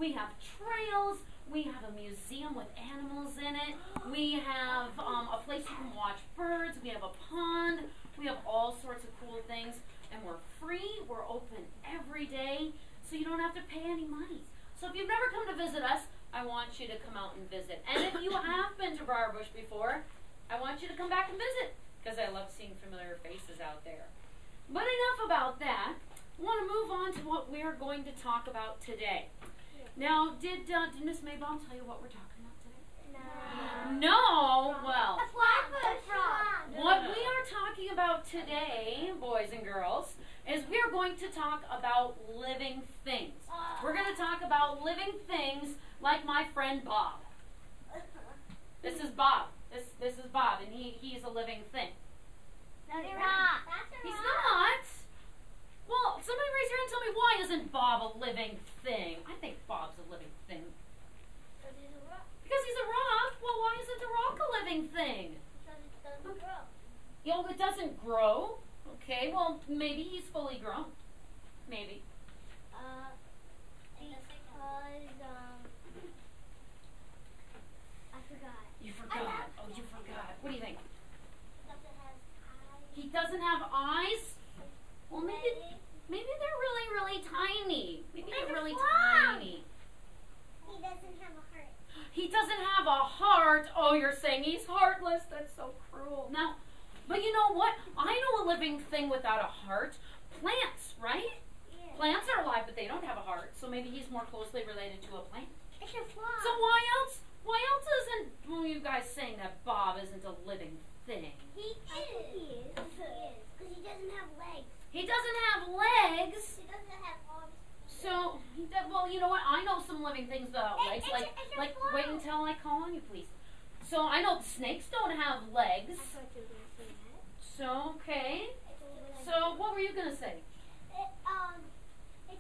We have trails. We have a museum with animals in it. We have a place you can watch birds. We have a pond. We have all sorts of cool things. And we're free. We're open every day. So you don't have to pay any money. So if you've never come to visit us, I want you to come out and visit. And if you have been to Briar Bush before, I want you to come back and visit, because I love seeing familiar faces out there. But enough about that. I want to move on to what we're going to talk about today. Now, did Miss Maybom tell you what we're talking about today? No? Well, what we are talking about today, boys and girls, is we're going to talk about living things. We're going to talk about living things like my friend Bob. This is Bob. This is Bob, and he's a living thing. No, they're not. He's not. Well, somebody raise your hand and tell me, why isn't Bob a living thing? I think Bob's a living thing. Because he's a rock. Well, why isn't a rock a living thing? Because it doesn't grow. Oh, it doesn't grow? Okay, well, maybe he's fully grown. Maybe. I forgot. You forgot. Oh, you forgot. What do you think? Because it has eyes. He doesn't have eyes? Well, maybe they're really, really tiny. Maybe they're really tiny. He doesn't have a heart. He doesn't have a heart. Oh, you're saying he's heartless. That's so cruel. Now, but you know what? I know a living thing without a heart. Plants, right? Yeah. Plants are alive, but they don't have a heart. So maybe he's more closely related to a plant. It's a frog. So why else isn't you guys saying that Bob isn't a living thing? He is. Because he doesn't have legs. He doesn't have legs. He doesn't have arms. So, well, you know what? I know some living things without legs. Like, wait until I call on you, please. So, I know snakes don't have legs. I thought you were going to say that. So, okay. So, what were you going to say? It's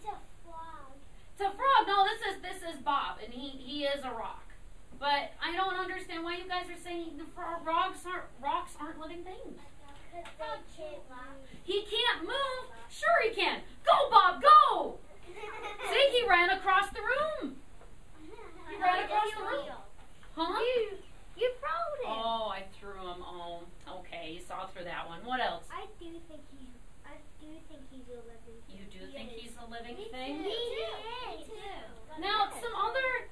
a frog. It's a frog. No, this is Bob, and he is a rock. But I don't understand why you guys are saying the rocks aren't living things. He can't move. Sure he can. Go, Bob, go! See, he ran across the room. He ran across the room. Huh? You throwed him. Oh, I threw him. Oh, okay. You saw through that one. What else? I do think he's a living thing. You do think he's a living thing? Me too. Now, some other.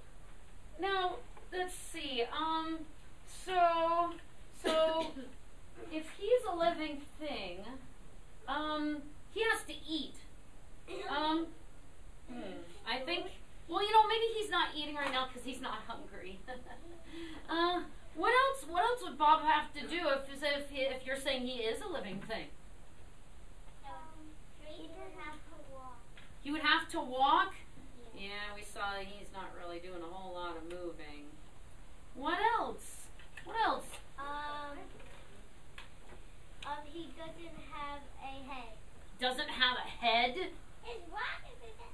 Now, let's see. So, if he's a living thing, he has to eat. I think. Well, you know, maybe he's not eating right now because he's not hungry. What else would Bob have to do if you're saying he is a living thing? He would have to walk. He would have to walk? Yeah, we saw that he's not really doing a whole lot of moving. What else? What else? He doesn't have a head. Doesn't have a head? His rock is his head.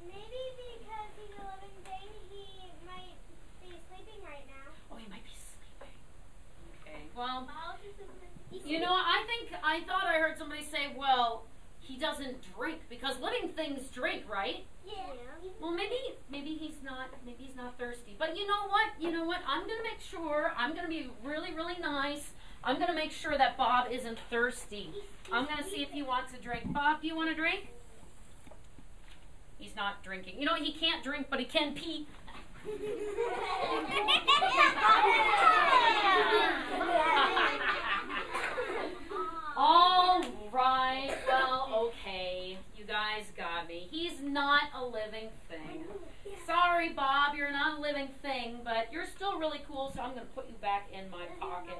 Maybe because he's a living thing, he might be sleeping right now. Oh, he might be sleeping. Okay, well, you know, I thought I heard somebody say, well, he doesn't drink because living things drink, right? Yeah. Well, maybe he's not thirsty. But you know what? I'm going to make sure, I'm going to be really, really nice. I'm going to make sure that Bob isn't thirsty. I'm going to see if he wants a drink. Bob, do you want a drink? He's not drinking. You know, he can't drink, but he can pee. All right. Well, okay. You guys got me. He's not a living thing. Sorry, Bob, you're not a living thing, but you're still really cool, so I'm going to put you back in my pocket.